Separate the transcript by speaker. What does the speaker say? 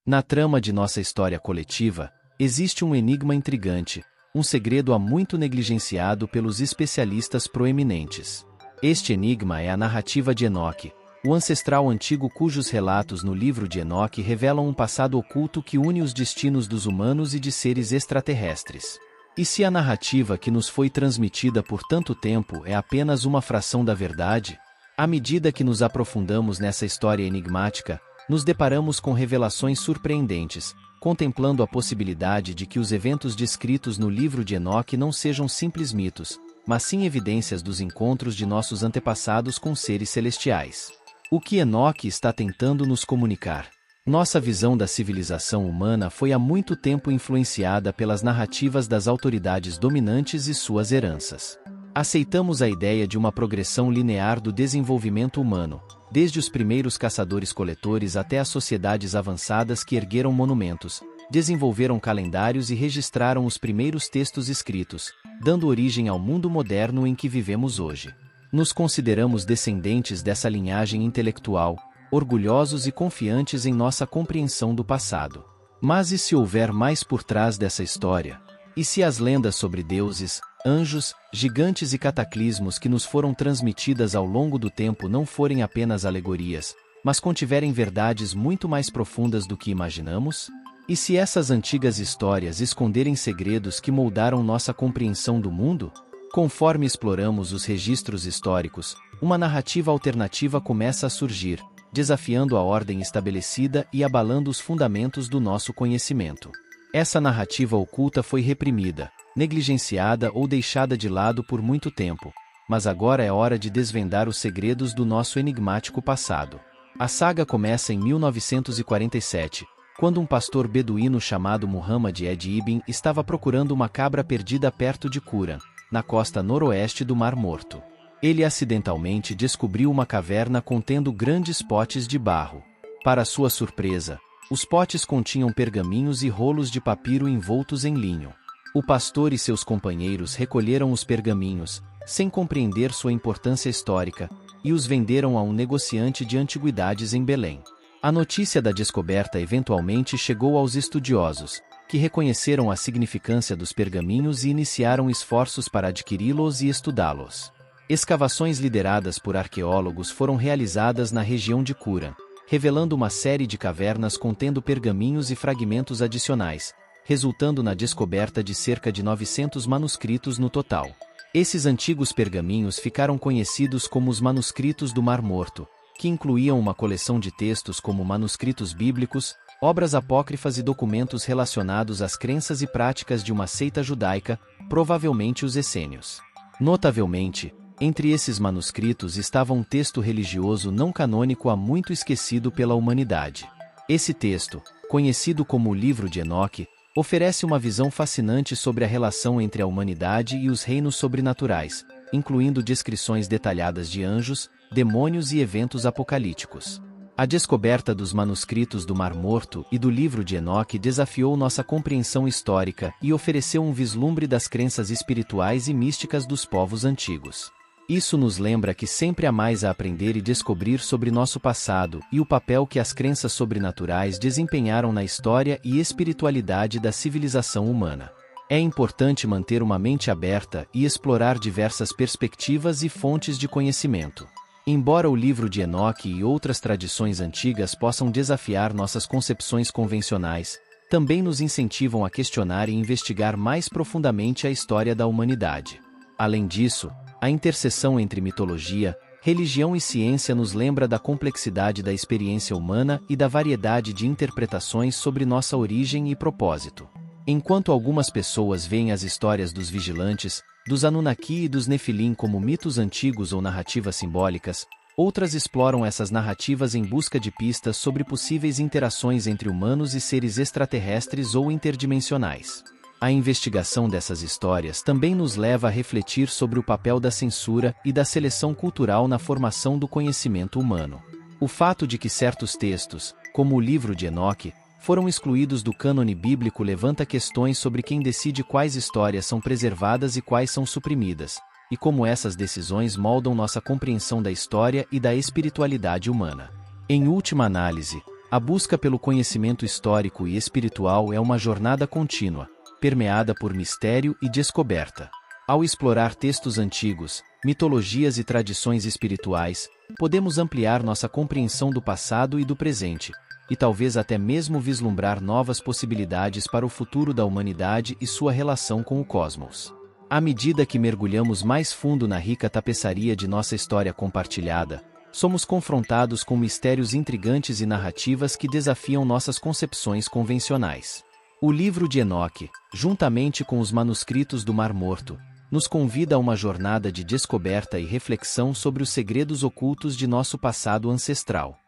Speaker 1: Na trama de nossa história coletiva, existe um enigma intrigante, um segredo há muito negligenciado pelos especialistas proeminentes. Este enigma é a narrativa de Enoque, o ancestral antigo cujos relatos no livro de Enoque revelam um passado oculto que une os destinos dos humanos e de seres extraterrestres. E se a narrativa que nos foi transmitida por tanto tempo é apenas uma fração da verdade, à medida que nos aprofundamos nessa história enigmática, nos deparamos com revelações surpreendentes, contemplando a possibilidade de que os eventos descritos no livro de Enoque não sejam simples mitos, mas sim evidências dos encontros de nossos antepassados com seres celestiais. O que Enoque está tentando nos comunicar? Nossa visão da civilização humana foi há muito tempo influenciada pelas narrativas das autoridades dominantes e suas heranças. Aceitamos a ideia de uma progressão linear do desenvolvimento humano, desde os primeiros caçadores-coletores até as sociedades avançadas que ergueram monumentos, desenvolveram calendários e registraram os primeiros textos escritos, dando origem ao mundo moderno em que vivemos hoje. Nos consideramos descendentes dessa linhagem intelectual, orgulhosos e confiantes em nossa compreensão do passado. Mas e se houver mais por trás dessa história? E se as lendas sobre deuses, anjos, gigantes e cataclismos que nos foram transmitidas ao longo do tempo não forem apenas alegorias, mas contiverem verdades muito mais profundas do que imaginamos? E se essas antigas histórias esconderem segredos que moldaram nossa compreensão do mundo? Conforme exploramos os registros históricos, uma narrativa alternativa começa a surgir, desafiando a ordem estabelecida e abalando os fundamentos do nosso conhecimento. Essa narrativa oculta foi reprimida, negligenciada ou deixada de lado por muito tempo, mas agora é hora de desvendar os segredos do nosso enigmático passado. A saga começa em 1947, quando um pastor beduíno chamado Muhammad Ed-Ibn estava procurando uma cabra perdida perto de Quran, na costa noroeste do Mar Morto. Ele acidentalmente descobriu uma caverna contendo grandes potes de barro. Para sua surpresa, os potes continham pergaminhos e rolos de papiro envoltos em linho. O pastor e seus companheiros recolheram os pergaminhos, sem compreender sua importância histórica, e os venderam a um negociante de antiguidades em Belém. A notícia da descoberta eventualmente chegou aos estudiosos, que reconheceram a significância dos pergaminhos e iniciaram esforços para adquiri-los e estudá-los. Escavações lideradas por arqueólogos foram realizadas na região de Quran, revelando uma série de cavernas contendo pergaminhos e fragmentos adicionais, resultando na descoberta de cerca de 900 manuscritos no total. Esses antigos pergaminhos ficaram conhecidos como os manuscritos do Mar Morto, que incluíam uma coleção de textos como manuscritos bíblicos, obras apócrifas e documentos relacionados às crenças e práticas de uma seita judaica, provavelmente os essênios. Notavelmente, entre esses manuscritos estava um texto religioso não canônico há muito esquecido pela humanidade. Esse texto, conhecido como o Livro de Enoque, oferece uma visão fascinante sobre a relação entre a humanidade e os reinos sobrenaturais, incluindo descrições detalhadas de anjos, demônios e eventos apocalípticos. A descoberta dos manuscritos do Mar Morto e do Livro de Enoque desafiou nossa compreensão histórica e ofereceu um vislumbre das crenças espirituais e místicas dos povos antigos. Isso nos lembra que sempre há mais a aprender e descobrir sobre nosso passado e o papel que as crenças sobrenaturais desempenharam na história e espiritualidade da civilização humana. É importante manter uma mente aberta e explorar diversas perspectivas e fontes de conhecimento. Embora o Livro de Enoque e outras tradições antigas possam desafiar nossas concepções convencionais, também nos incentivam a questionar e investigar mais profundamente a história da humanidade. Além disso, a interseção entre mitologia, religião e ciência nos lembra da complexidade da experiência humana e da variedade de interpretações sobre nossa origem e propósito. Enquanto algumas pessoas veem as histórias dos vigilantes, dos Anunnaki e dos Nefilim como mitos antigos ou narrativas simbólicas, outras exploram essas narrativas em busca de pistas sobre possíveis interações entre humanos e seres extraterrestres ou interdimensionais. A investigação dessas histórias também nos leva a refletir sobre o papel da censura e da seleção cultural na formação do conhecimento humano. O fato de que certos textos, como o Livro de Enoque, foram excluídos do cânone bíblico levanta questões sobre quem decide quais histórias são preservadas e quais são suprimidas, e como essas decisões moldam nossa compreensão da história e da espiritualidade humana. Em última análise, A busca pelo conhecimento histórico e espiritual é uma jornada contínua, permeada por mistério e descoberta. Ao explorar textos antigos, mitologias e tradições espirituais, podemos ampliar nossa compreensão do passado e do presente, e talvez até mesmo vislumbrar novas possibilidades para o futuro da humanidade e sua relação com o cosmos. À medida que mergulhamos mais fundo na rica tapeçaria de nossa história compartilhada, somos confrontados com mistérios intrigantes e narrativas que desafiam nossas concepções convencionais. O livro de Enoque, juntamente com os manuscritos do Mar Morto, nos convida a uma jornada de descoberta e reflexão sobre os segredos ocultos de nosso passado ancestral.